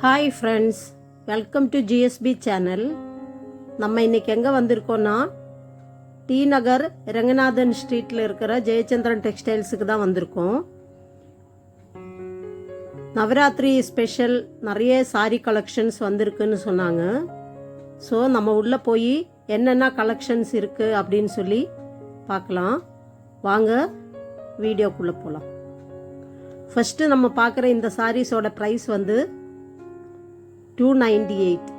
Hi friends, welcome to GSP channel. நம்ம இன்றைக்கி எங்கே வந்திருக்கோன்னா, டி நகர் ரங்கநாதன் ஸ்ட்ரீட்டில் இருக்கிற ஜெயச்சந்திரன் டெக்ஸ்டைல்ஸுக்கு தான் வந்திருக்கோம். நவராத்திரி ஸ்பெஷல் நிறைய சாரீ கலெக்ஷன்ஸ் வந்திருக்குன்னு சொன்னாங்க. ஸோ நம்ம உள்ளே போய் என்னென்ன கலெக்ஷன்ஸ் இருக்குது அப்படின்னு சொல்லி பார்க்கலாம். வாங்க வீடியோக்குள்ளே போகலாம். ஃபஸ்ட்டு நம்ம பார்க்குற இந்த சாரீஸோட ப்ரைஸ் வந்து 298.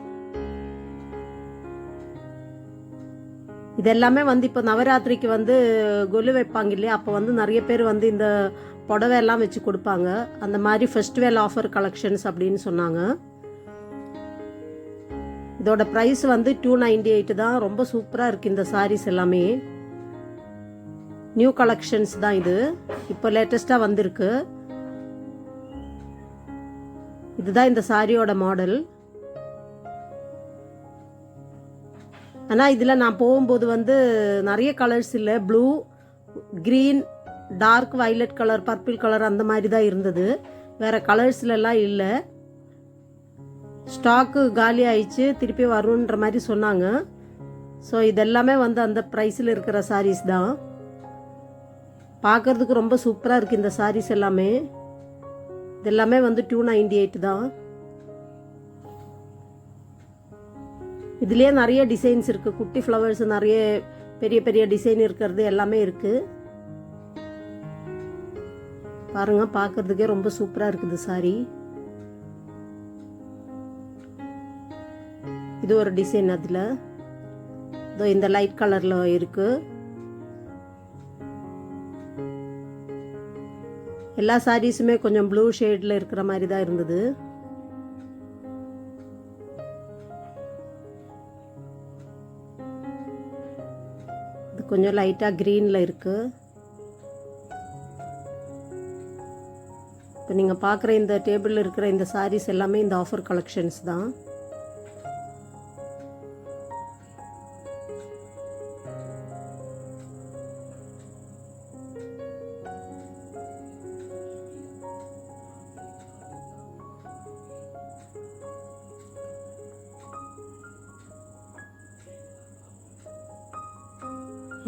இதெல்லாமே வந்து இப்போ நவராத்திரிக்கு வந்து கொலு வைப்பாங்க இல்லையா, அப்போ வந்து நிறைய பேர் வந்து இந்த புடவை எல்லாம் வச்சு கொடுப்பாங்க. அந்த மாதிரி ஃபெஸ்டிவல் ஆஃபர் கலெக்ஷன்ஸ் அப்படின்னு சொன்னாங்க. இதோட ப்ரைஸ் வந்து 298 தான். ரொம்ப சூப்பராக இருக்குது இந்த சாரீஸ் எல்லாமே. நியூ கலெக்ஷன்ஸ் தான் இது, இப்போ லேட்டஸ்ட்டாக வந்திருக்கு. இதுதான் இந்த சாரியோட மாடல். ஆனால் இதில் நான் போகும்போது வந்து நிறைய கலர்ஸ் இல்லை. Blue, green, dark violet colour, purple colour அந்த மாதிரி தான் இருந்தது. வேறு கலர்ஸ்லாம் இல்லை. ஸ்டாக்கு காலி ஆயிடுச்சு, திருப்பி வரும்ன்ற மாதிரி சொன்னாங்க. ஸோ இதெல்லாமே வந்து அந்த ப்ரைஸில் இருக்கிற சாரீஸ் தான். பார்க்குறதுக்கு ரொம்ப சூப்பராக இருக்குது இந்த சாரீஸ் எல்லாமே. இதெல்லாமே வந்து 298 தான். இதுலேயே நிறைய டிசைன்ஸ் இருக்குது. குட்டி ஃப்ளவர்ஸ், நிறைய பெரிய பெரிய டிசைன் இருக்கிறது எல்லாமே இருக்குது. பாருங்க, பார்க்கறதுக்கே ரொம்ப சூப்பராக இருக்குது சாரி. இது ஒரு டிசைன். அதில் இதோ இந்த லைட் கலரில் இருக்குது. எல்லா சாரீஸுமே கொஞ்சம் ப்ளூ ஷேடில் இருக்கிற மாதிரி தான் இருந்தது. இது கொஞ்சம் லைட்டாக க்ரீனில் இருக்குது. இப்போ நீங்கள் பார்க்குற இந்த டேபிளில் இருக்கிற இந்த சாரீஸ் எல்லாமே இந்த ஆஃபர் கலெக்ஷன்ஸ் தான்.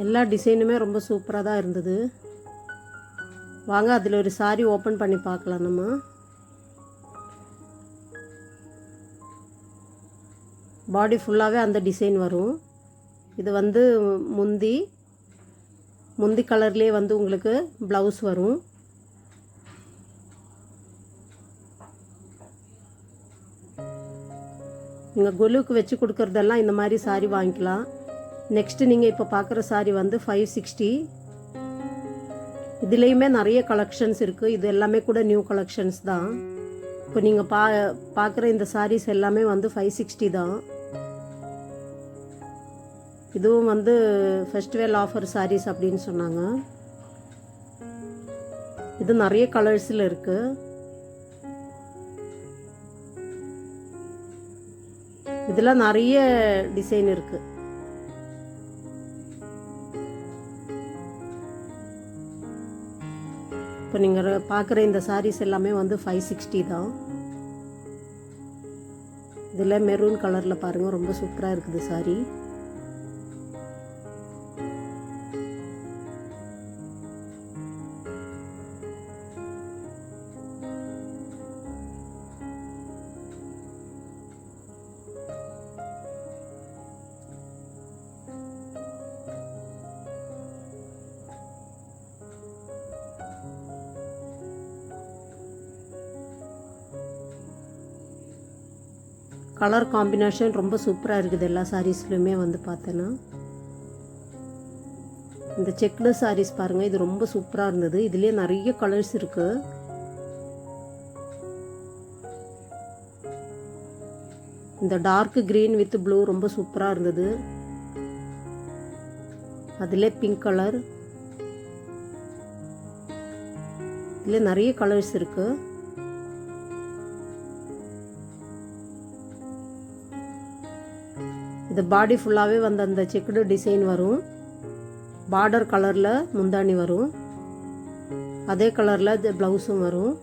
எல்லா டிசைனுமே ரொம்ப சூப்பராக தான் இருந்தது. வாங்க அதில் ஒரு சாரி ஓப்பன் பண்ணி பார்க்கலாம். நம்ம பாடி ஃபுல்லாகவே அந்த டிசைன் வரும். இது வந்து முந்தி கலர்லேயே வந்து உங்களுக்கு ப்ளவுஸ் வரும். நீங்கள் கொலுவுக்கு வச்சு கொடுக்குறதெல்லாம் இந்த மாதிரி சாரி வாங்கிக்கலாம். நெக்ஸ்ட்டு நீங்கள் இப்போ பார்க்குற சாரி வந்து 560. இதுலேயுமே நிறைய கலெக்ஷன்ஸ் இருக்குது. இது எல்லாமே கூட நியூ கலெக்ஷன்ஸ் தான். இப்போ நீங்கள் பார்க்குற இந்த சாரீஸ் எல்லாமே வந்து 560 தான். இதுவும் வந்து ஃபெஸ்டிவல் ஆஃபர் சாரீஸ் அப்படின்னு சொன்னாங்க. இது நிறைய கலர்ஸில் இருக்குது. இதில் நிறைய டிசைன் இருக்குது. இப்போ நீங்கள் பார்க்குற இந்த சாரீஸ் எல்லாமே வந்து 560 தான். இதில் மெரூன் கலரில் பாருங்கள், ரொம்ப சூப்பராக இருக்குது சாரி. கலர் காம்பினேஷன் ரொம்ப சூப்பராக இருக்குது எல்லா சாரீஸ்லையுமே. வந்து பார்த்தேன்னா இந்த செக்டு சாரீஸ் பாருங்கள், இது ரொம்ப சூப்பராக இருந்தது. இதுலேயே நிறைய கலர்ஸ் இருக்குது. இந்த டார்க் க்ரீன் வித் ப்ளூ ரொம்ப சூப்பராக இருந்தது. அதிலே பிங்க் கலர், இதில் நிறைய கலர்ஸ் இருக்குது. இது பாடி ஃபுல்லாகவே வந்து அந்த செக்குடு டிசைன் வரும். பார்டர் கலரில் முந்தானி வரும். அதே கலரில் ப்ளவுஸும் வரும்.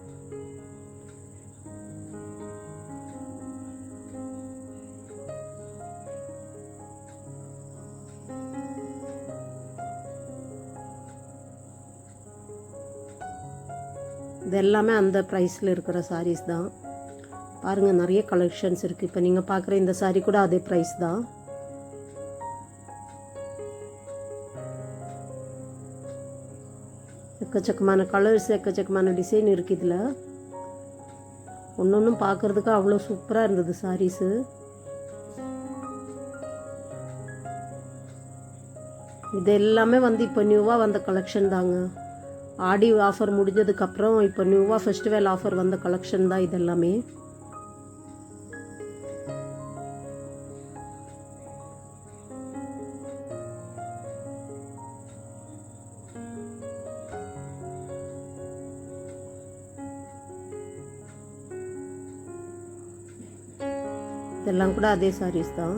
இது எல்லாமே அந்த ப்ரைஸில் இருக்கிற சாரீஸ் தான். பாருங்கள், நிறைய கலெக்ஷன்ஸ் இருக்குது. இப்போ நீங்கள் பார்க்குற இந்த சாரீ கூட அதே ப்ரைஸ் தான். எக்கச்சக்கமான கலர்ஸ், எக்கச்சக்கமான டிசைன் இருக்குது இதில். ஒன்று பார்க்குறதுக்கு அவ்வளோ சூப்பராக இருந்தது சாரீஸு. இது எல்லாமே இப்போ நியூவாக வந்த கலெக்ஷன் தாங்க. ஆடி ஆஃபர் முடிஞ்சதுக்கப்புறம் இப்போ நியூவாக ஃபெஸ்டிவல் ஆஃபர் வந்த கலெக்ஷன் தான் இதெல்லாமே. இதெல்லாம் கூட அதே சாரீஸ் தான்.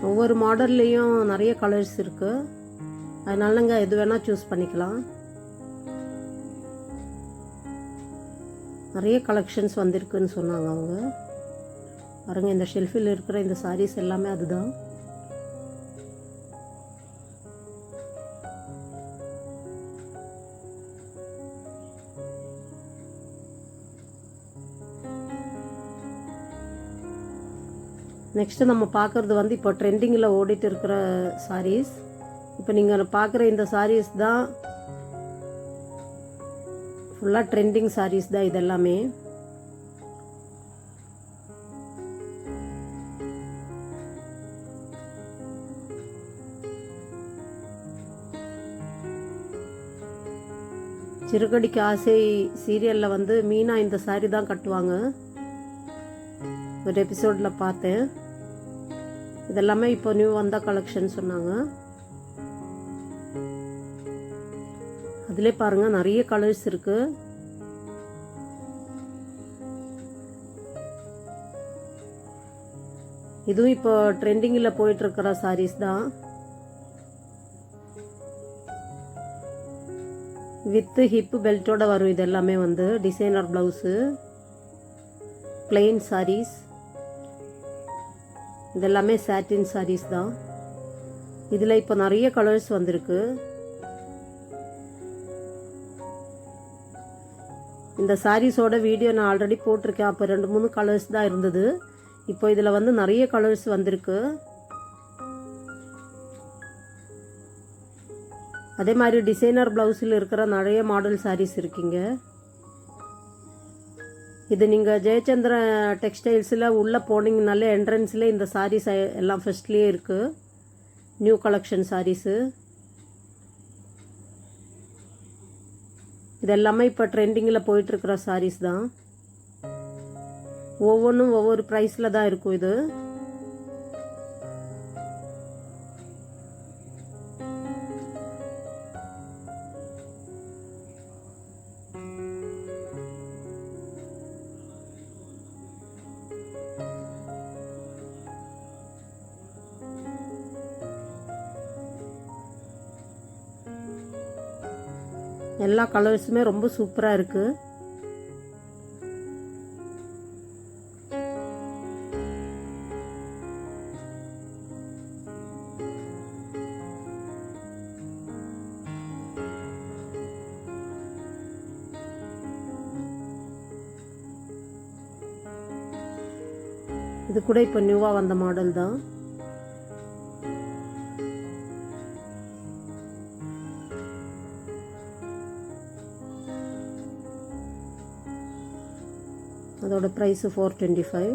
ஒவ்வொரு மாடல்லையும் நிறைய கலர்ஸ் இருக்குது. அதனால நீங்கள் எது வேணால் சூஸ் பண்ணிக்கலாம். நிறைய கலெக்ஷன்ஸ் வந்திருக்குன்னு சொன்னாங்க அவங்க. பாருங்கள், இந்த ஷெல்ஃபில் இருக்கிற இந்த சாரீஸ் எல்லாமே அதுதான். நெக்ஸ்ட்டு நம்ம பார்க்குறது இப்போ ட்ரெண்டிங்கில் ஓடிட்டு இருக்கிற சாரீஸ். இப்போ நீங்கள் பார்க்குற இந்த சாரீஸ் தான் ஃபுல்லாக ட்ரெண்டிங் சாரீஸ் தான் இதெல்லாமே. சிறுகடிக்கு ஆசை சீரியலில் மீனா இந்த சாரீ தான் கட்டுவாங்க. ஒரு எபிசோடில் பார்த்தேன். இதெல்லாமே இப்போ நியூ வந்த கலெக்ஷன் சொன்னாங்க. அதிலே பாருங்கள், நிறைய கலர்ஸ் இருக்குது. இதுவும் இப்போ ட்ரெண்டிங்கில் போயிட்டுருக்கிற சாரீஸ் தான். வித்து ஹிப்பு பெல்ட்டோட வரும். இது எல்லாமே டிசைனர் ப்ளவுஸு, பிளெயின் சாரீஸ். இதெல்லாமே சாட்டின் சாரீஸ் தான். இதில் இப்போ நிறைய கலர்ஸ் வந்திருக்கு. இந்த சாரீஸோட வீடியோ நான் ஆல்ரெடி போட்டிருக்கேன். அப்போ 2-3 கலர்ஸ் தான் இருந்தது. இப்போ இதில் நிறைய கலர்ஸ் வந்திருக்கு. அதே மாதிரி டிசைனர் ப்ளவுஸில் இருக்கிற நிறைய மாடல் சாரீஸ் இருக்குங்க. இது நீங்கள் ஜெயச்சந்திர டெக்ஸ்டைல்ஸில் உள்ளே போனீங்கனாலே என்ட்ரன்ஸில் இந்த சாரீஸ் எல்லாம் ஃபர்ஸ்ட்லேயே இருக்குது. நியூ கலெக்ஷன் சாரீஸு இதெல்லாமே இப்போ ட்ரெண்டிங்கில் போயிட்டுருக்கிற சாரீஸ் தான். ஒவ்வொன்றும் ஒவ்வொரு ப்ரைஸில் தான் இருக்கும். இது எல்லா கலர்ஸுமே ரொம்ப சூப்பராக இருக்குது. இது கூட இப்போ நியூவாக வந்த மாடல் தான். அதோட ப்ரைஸு 425.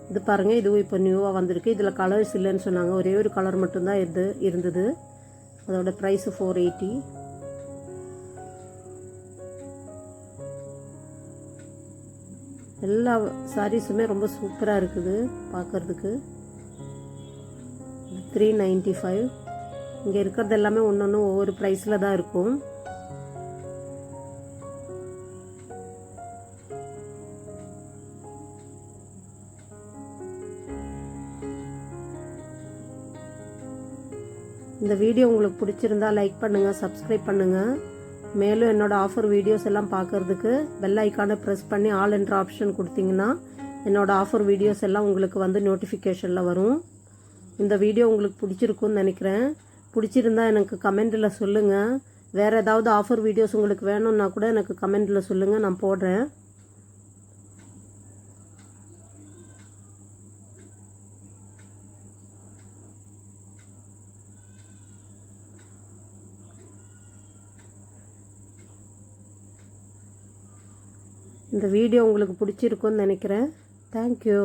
இது பாருங்கள், இதுவும் இப்போ நியூவாக வந்திருக்கு. இதில் கலர்ஸ் இல்லைன்னு சொன்னாங்க. ஒரே ஒரு கலர் மட்டும்தான் இது இருந்தது. அதோட ப்ரைஸு 480. எல்லா சாரீஸுமே ரொம்ப சூப்பராக இருக்குது பார்க்குறதுக்கு. 395. இங்கே இருக்கிறது எல்லாமே ஒன்று ஒவ்வொரு ப்ரைஸில் தான் இருக்கும். இந்த வீடியோ உங்களுக்கு பிடிச்சிருந்தா லைக் பண்ணுங்கள், சப்ஸ்கிரைப் பண்ணுங்கள். மேலும் என்னோடய ஆஃபர் வீடியோஸ் எல்லாம் பார்க்குறதுக்கு பெல் ஐக்கானை ப்ரெஸ் பண்ணி ஆல் என்ற ஆப்ஷன் கொடுத்தீங்கன்னா என்னோடய ஆஃபர் வீடியோஸ் எல்லாம் உங்களுக்கு வந்து நோட்டிஃபிகேஷனில் வரும். இந்த வீடியோ உங்களுக்கு பிடிச்சிருக்குன்னு நினைக்கிறேன். பிடிச்சிருந்தா எனக்கு கமெண்டில் சொல்லுங்கள். வேறு ஏதாவது ஆஃபர் வீடியோஸ் உங்களுக்கு வேணும்னா கூட எனக்கு கமெண்டில் சொல்லுங்கள், நான் போடுறேன். இந்த வீடியோ உங்களுக்கு பிடிச்சிருக்குன்னு நினைக்கிறேன். தேங்க்யூ.